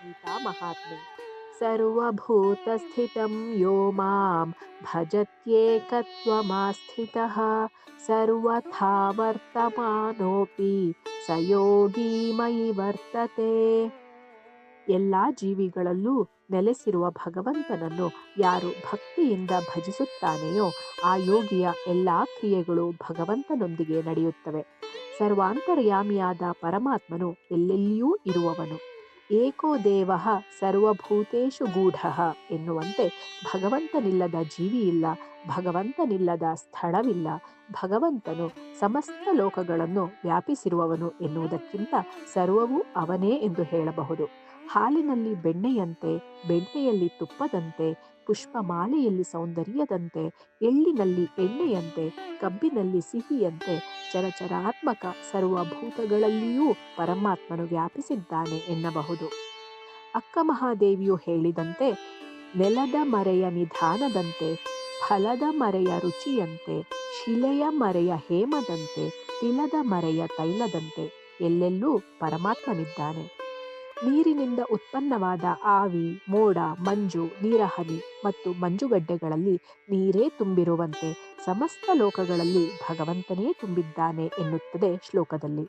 ಗೀತಾ ಮಹಾತ್ಮೆ ಸರ್ವಭೂತಸ್ಥಿತಂ ಯೋ ಮಾಂ ಭಜತ್ಯೇಕತ್ವಮಾಸ್ಥಿತಃ ಸರ್ವಥಾ ವರ್ತಮಾನೋಪಿ ಸ ಯೋಗಿ ಮಯಿ ವರ್ತತೆ. ಎಲ್ಲಾ ಜೀವಿಗಳಲ್ಲೂ ನೆಲೆಸಿರುವ ಭಗವಂತನನ್ನು ಯಾರು ಭಕ್ತಿಯಿಂದ ಭಜಿಸುತ್ತಾನೆಯೋ ಆ ಯೋಗಿಯ ಎಲ್ಲಾ ಕ್ರಿಯೆಗಳು ಭಗವಂತನೊಂದಿಗೆ ನಡೆಯುತ್ತವೆ. ಸರ್ವಾಂತರ್ಯಾಮಿಯಾದ ಪರಮಾತ್ಮನು ಎಲ್ಲೆಲ್ಲಿಯೂ ಇರುವವನು. ಏಕೋ ದೇವಃ ಸರ್ವಭೂತೇಷು ಗೂಢಃ ಎನ್ನುವಂತೆ ಭಗವಂತನಿಲ್ಲದ ಜೀವಿಯಿಲ್ಲ, ಭಗವಂತನಿಲ್ಲದ ಸ್ಥಳವಿಲ್ಲ. ಭಗವಂತನು ಸಮಸ್ತ ಲೋಕಗಳನ್ನು ವ್ಯಾಪಿಸಿರುವವನು ಎನ್ನುವುದಕ್ಕಿಂತ ಸರ್ವವೂ ಅವನೇ ಎಂದು ಹೇಳಬಹುದು. ಹಾಲಿನಲ್ಲಿ ಬೆಣ್ಣೆಯಂತೆ, ಬೆಣ್ಣೆಯಲ್ಲಿ ತುಪ್ಪದಂತೆ, ಪುಷ್ಪಮಾಲೆಯಲ್ಲಿ ಸೌಂದರ್ಯದಂತೆ, ಎಳ್ಳಿನಲ್ಲಿ ಎಣ್ಣೆಯಂತೆ, ಕಬ್ಬಿನಲ್ಲಿ ಸಿಹಿಯಂತೆ ಚರಚರಾತ್ಮಕ ಸರ್ವಭೂತಗಳಲ್ಲಿಯೂ ಪರಮಾತ್ಮನು ವ್ಯಾಪಿಸಿದ್ದಾನೆ ಎನ್ನಬಹುದು. ಅಕ್ಕ ಮಹಾದೇವಿಯು ಹೇಳಿದಂತೆ, ನೆಲದ ಮರೆಯ ನಿಧಾನದಂತೆ, ಫಲದ ಮರೆಯ ರುಚಿಯಂತೆ, ಶಿಲೆಯ ಮರೆಯ ಹೇಮದಂತೆ, ತಿಲದ ಮರೆಯ ತೈಲದಂತೆ ಎಲ್ಲೆಲ್ಲೂ ಪರಮಾತ್ಮನಿದ್ದಾನೆ. ನೀರಿನಿಂದ ಉತ್ಪನ್ನವಾದ ಆವಿ, ಮೋಡ, ಮಂಜು, ನೀರಹನಿ ಮತ್ತು ಮಂಜುಗಡ್ಡೆಗಳಲ್ಲಿ ನೀರೇ ತುಂಬಿರುವಂತೆ ಸಮಸ್ತ ಲೋಕಗಳಲ್ಲಿ ಭಗವಂತನೇ ತುಂಬಿದ್ದಾನೆ ಎನ್ನುತ್ತದೆ ಶ್ಲೋಕದಲ್ಲಿ.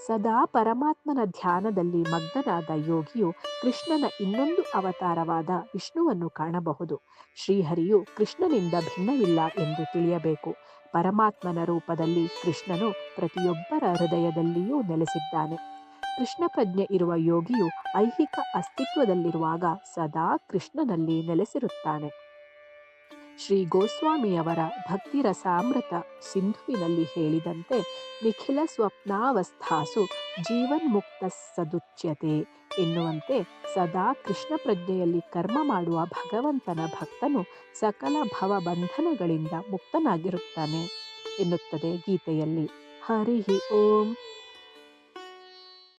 ಸದಾ ಪರಮಾತ್ಮನ ಧ್ಯಾನದಲ್ಲಿ ಮಗ್ನನಾದ ಯೋಗಿಯು ಕೃಷ್ಣನ ಇನ್ನೊಂದು ಅವತಾರವಾದ ವಿಷ್ಣುವನ್ನು ಕಾಣಬಹುದು. ಶ್ರೀಹರಿಯು ಕೃಷ್ಣನಿಂದ ಭಿನ್ನವಿಲ್ಲ ಎಂದು ತಿಳಿಯಬೇಕು. ಪರಮಾತ್ಮನ ರೂಪದಲ್ಲಿ ಕೃಷ್ಣನು ಪ್ರತಿಯೊಬ್ಬರ ಹೃದಯದಲ್ಲಿಯೂ ನೆಲೆಸಿದ್ದಾನೆ. ಕೃಷ್ಣ ಪ್ರಜ್ಞೆ ಇರುವ ಯೋಗಿಯು ಐಹಿಕ ಅಸ್ತಿತ್ವದಲ್ಲಿರುವಾಗ ಸದಾ ಕೃಷ್ಣನಲ್ಲಿ ನೆಲೆಸಿರುತ್ತಾನೆ. ಶ್ರೀ ಗೋಸ್ವಾಮಿಯವರ ಭಕ್ತಿರಸಾಮೃತ ಸಿಂಧುವಿನಲ್ಲಿ ಹೇಳಿದಂತೆ, ನಿಖಿಲ ಸ್ವಪ್ನಾವಸ್ಥಾಸು ಜೀವನ್ಮುಕ್ತ ಸದುಚ್ಯತೆ ಎನ್ನುವಂತೆ ಸದಾ ಕೃಷ್ಣ ಪ್ರಜ್ಞೆಯಲ್ಲಿ ಕರ್ಮ ಮಾಡುವ ಭಗವಂತನ ಭಕ್ತನು ಸಕಲ ಭವಬಂಧನಗಳಿಂದ ಮುಕ್ತನಾಗಿರುತ್ತಾನೆ ಎನ್ನುತ್ತದೆ ಗೀತೆಯಲ್ಲಿ. ಹರಿ ಓಂ.